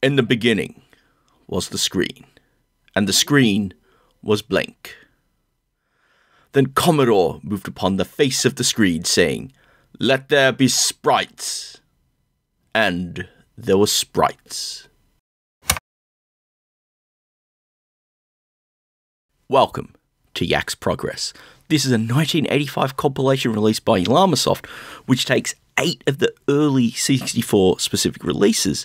In the beginning was the screen, and the screen was blank. Then Commodore moved upon the face of the screen, saying, "Let there be sprites." And there were sprites. Welcome to Yak Progress. This is a 1985 compilation released by Llamasoft, which takes 8 of the early C64 specific releases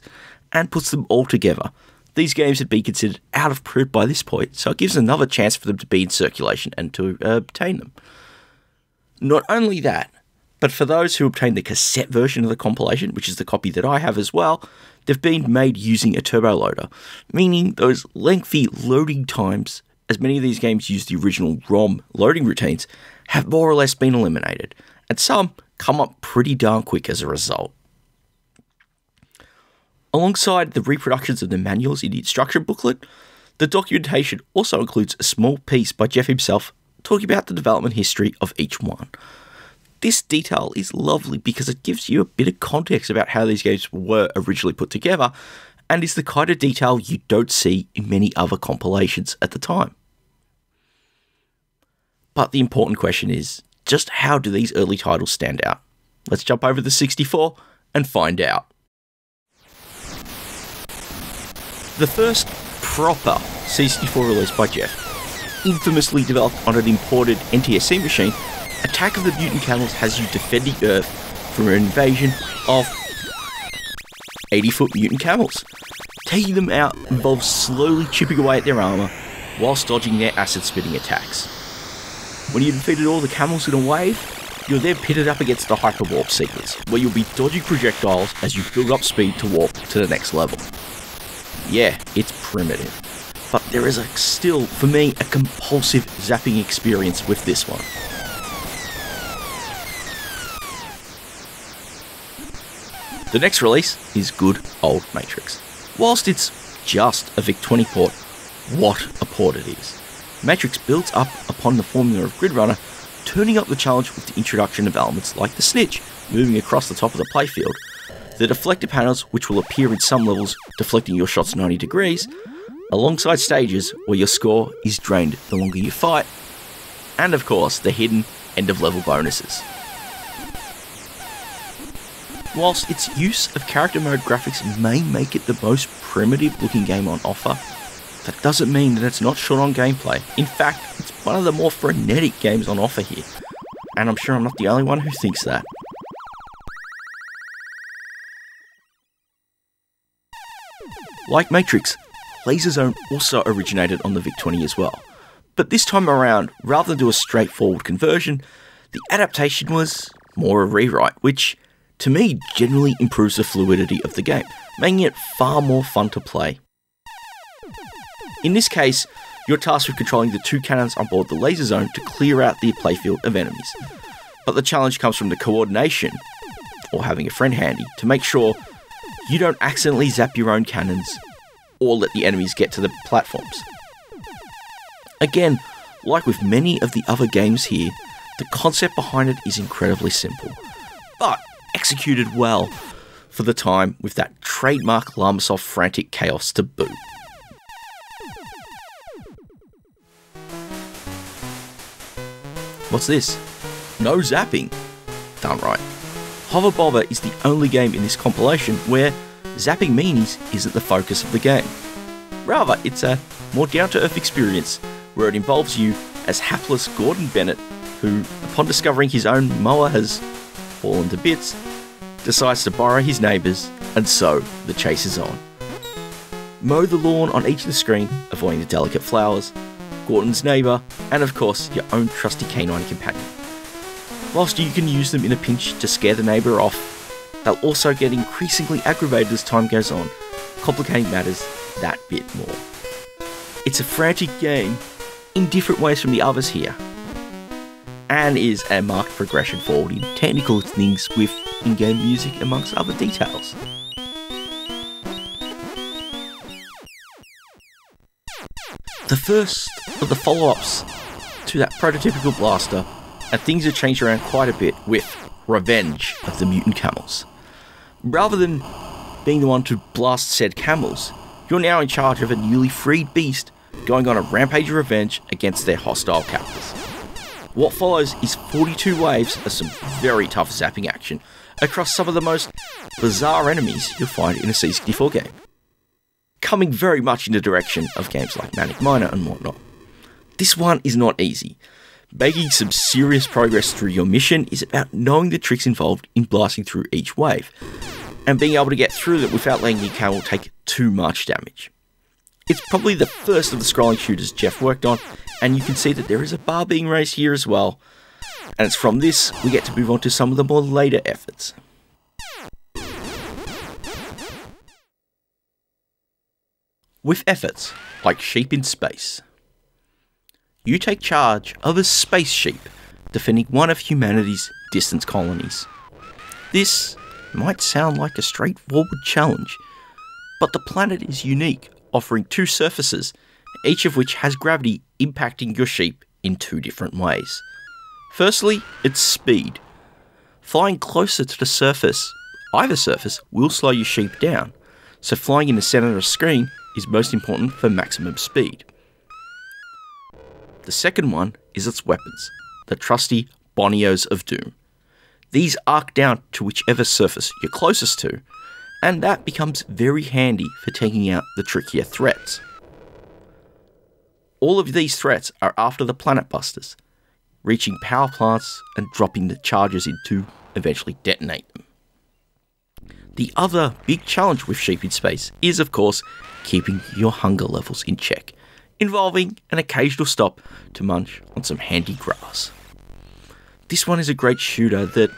and puts them all together. These games had been considered out of print by this point, so it gives another chance for them to be in circulation and to obtain them. Not only that, but for those who obtain the cassette version of the compilation, which is the copy that I have as well, they've been made using a turbo loader, meaning those lengthy loading times, as many of these games use the original ROM loading routines, have more or less been eliminated, and some come up pretty darn quick as a result. Alongside the reproductions of the manuals in the instruction booklet, the documentation also includes a small piece by Jeff himself talking about the development history of each one. This detail is lovely because it gives you a bit of context about how these games were originally put together, and is the kind of detail you don't see in many other compilations at the time. But the important question is, just how do these early titles stand out? Let's jump over the 64 and find out. The first proper C64 release by Jeff, infamously developed on an imported NTSC machine, Attack of the Mutant Camels has you defending Earth from an invasion of 80-foot mutant camels. Taking them out involves slowly chipping away at their armour whilst dodging their acid-spitting attacks. When you've defeated all the camels in a wave, you're then pitted up against the hyperwarp seekers, where you'll be dodging projectiles as you build up speed to warp to the next level. Yeah, it's primitive, but there is still, for me, a compulsive zapping experience with this one. The next release is good old Matrix. Whilst it's just a VIC-20 port, what a port it is. Matrix builds up upon the formula of Grid Runner, turning up the challenge with the introduction of elements like the Snitch, moving across the top of the playfield, the deflector panels, which will appear in some levels, deflecting your shots 90 degrees, alongside stages where your score is drained the longer you fight, and of course the hidden end-of-level bonuses. Whilst its use of character mode graphics may make it the most primitive looking game on offer, that doesn't mean that it's not short on gameplay. In fact, it's one of the more frenetic games on offer here, and I'm sure I'm not the only one who thinks that. Like Matrix, Laser Zone also originated on the VIC-20 as well, but this time around, rather than do a straightforward conversion, the adaptation was more a rewrite, which to me generally improves the fluidity of the game, making it far more fun to play. In this case, you're tasked with controlling the 2 cannons on board the Laser Zone to clear out the playfield of enemies, but the challenge comes from the coordination, or having a friend handy, to make sure you don't accidentally zap your own cannons or let the enemies get to the platforms. Again, like with many of the other games here, the concept behind it is incredibly simple, but executed well for the time with that trademark Llamasoft frantic chaos to boot. What's this? No zapping? Done right. Hover Bobber is the only game in this compilation where zapping meanies isn't the focus of the game. Rather, it's a more down-to-earth experience where it involves you as hapless Gordon Bennett, who, upon discovering his own mower has fallen to bits, decides to borrow his neighbours, and so the chase is on. Mow the lawn on each of the screen, avoiding the delicate flowers, Gordon's neighbour, and of course your own trusty canine companion. Whilst you can use them in a pinch to scare the neighbour off, they'll also get increasingly aggravated as time goes on, complicating matters that bit more. It's a frantic game in different ways from the others here, and is a marked progression forward in technical things with in-game music amongst other details. The first of the follow-ups to that prototypical blaster, and things have changed around quite a bit with Revenge of the Mutant Camels. Rather than being the one to blast said camels, you're now in charge of a newly freed beast going on a rampage of revenge against their hostile captors. What follows is 42 waves of some very tough zapping action across some of the most bizarre enemies you'll find in a C64 game, coming very much in the direction of games like Manic Minter and whatnot. This one is not easy. Making some serious progress through your mission is about knowing the tricks involved in blasting through each wave, and being able to get through them without letting your camel take too much damage. It's probably the first of the scrolling shooters Jeff worked on, and you can see that there is a bar being raised here as well, and it's from this we get to move on to some of the more later efforts. With efforts like Sheep in Space, you take charge of a space sheep defending one of humanity's distant colonies. This might sound like a straightforward challenge, but the planet is unique, offering two surfaces, each of which has gravity impacting your sheep in two different ways. Firstly, its speed. Flying closer to the surface, either surface, will slow your sheep down, so flying in the center of the screen is most important for maximum speed. The second one is its weapons, the trusty Bonios of Doom. These arc down to whichever surface you're closest to, and that becomes very handy for taking out the trickier threats. All of these threats are after the planet busters, reaching power plants and dropping the charges in to eventually detonate them. The other big challenge with Sheep in Space is, of course, keeping your hunger levels in check, involving an occasional stop to munch on some handy grass. This one is a great shooter that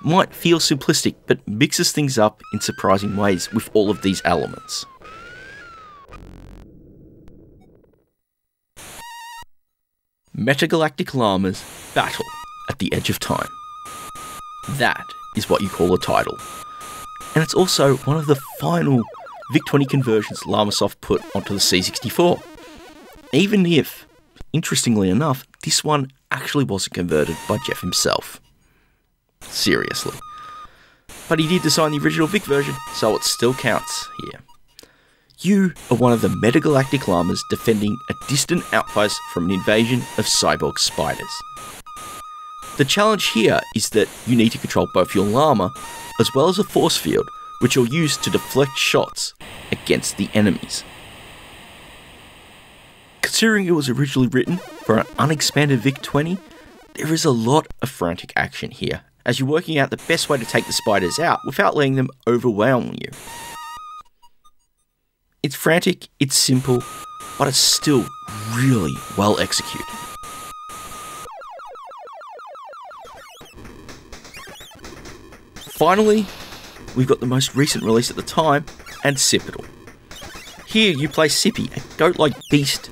might feel simplistic, but mixes things up in surprising ways with all of these elements. Metagalactic llamas battle at the edge of time. That is what you call a title. And it's also one of the final VIC-20 conversions Llamasoft put onto the C64. Even if, interestingly enough, this one actually wasn't converted by Jeff himself. Seriously. But he did design the original VIC version, so it still counts here. You are one of the metagalactic llamas defending a distant outpost from an invasion of cyborg spiders. The challenge here is that you need to control both your llama as well as a force field, which you'll use to deflect shots against the enemies. Considering it was originally written for an unexpanded VIC-20, there is a lot of frantic action here, as you're working out the best way to take the spiders out without letting them overwhelm you. It's frantic, it's simple, but it's still really well executed. Finally, we've got the most recent release at the time, and Cipitl. Here you play Sippy, a goat-like beast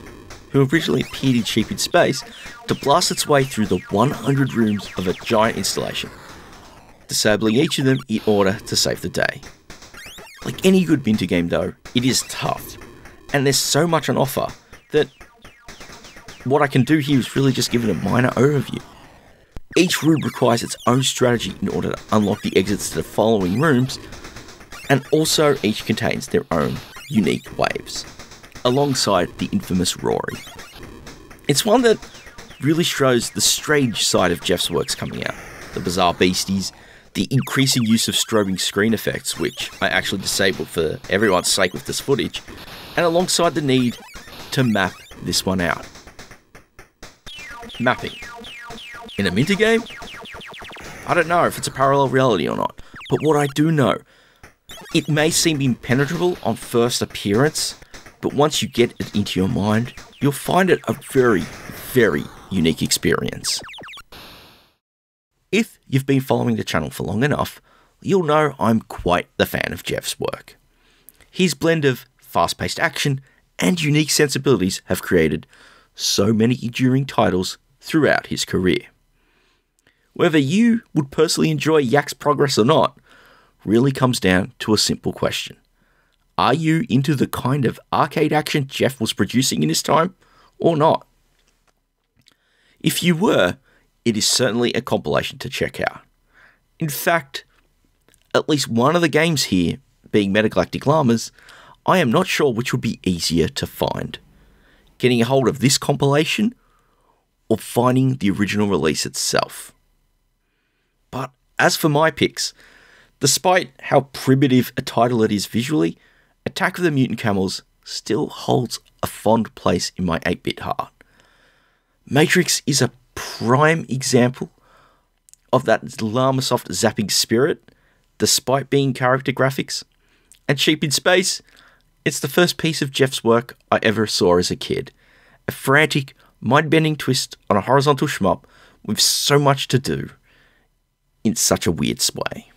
who originally appeared in Sheep in Space, to blast its way through the 100 rooms of a giant installation, disabling each of them in order to save the day. Like any good Minter game though, it is tough, and there's so much on offer that what I can do here is really just give it a minor overview. Each room requires its own strategy in order to unlock the exits to the following rooms, and also each contains their own unique waves, alongside the infamous Rory. It's one that really shows the strange side of Jeff's works coming out. The bizarre beasties, the increasing use of strobing screen effects, which I actually disabled for everyone's sake with this footage, and alongside the need to map this one out. Mapping. In a Minter game? I don't know if it's a parallel reality or not, but what I do know, it may seem impenetrable on first appearance, but once you get it into your mind, you'll find it a very, very unique experience. If you've been following the channel for long enough, you'll know I'm quite the fan of Jeff's work. His blend of fast-paced action and unique sensibilities have created so many enduring titles throughout his career. Whether you would personally enjoy Yak's Progress or not really comes down to a simple question. Are you into the kind of arcade action Jeff was producing in his time, or not? If you were, it is certainly a compilation to check out. In fact, at least one of the games here being Metagalactic Llamas, I am not sure which would be easier to find. Getting a hold of this compilation or finding the original release itself. But as for my picks, despite how primitive a title it is visually, Attack of the Mutant Camels still holds a fond place in my 8-bit heart. Matrix is a prime example of that Llamasoft zapping spirit, despite being character graphics. And Sheep in Space, it's the first piece of Jeff's work I ever saw as a kid. A frantic, mind-bending twist on a horizontal shmup with so much to do in such a weird way.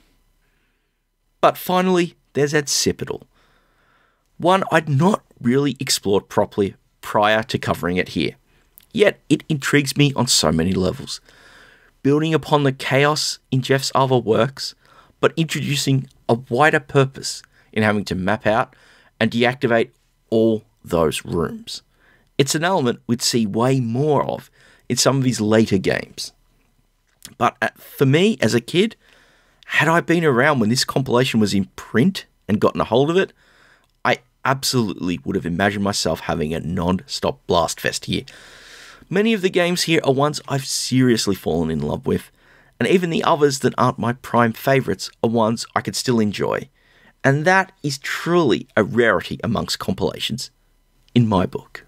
But finally, there's Occipital. One I'd not really explored properly prior to covering it here. Yet it intrigues me on so many levels. Building upon the chaos in Jeff's other works, but introducing a wider purpose in having to map out and deactivate all those rooms. It's an element we'd see way more of in some of his later games. But for me, as a kid, had I been around when this compilation was in print and gotten a hold of it, I absolutely would have imagined myself having a non-stop blast fest here. Many of the games here are ones I've seriously fallen in love with, and even the others that aren't my prime favourites are ones I could still enjoy. And that is truly a rarity amongst compilations, in my book.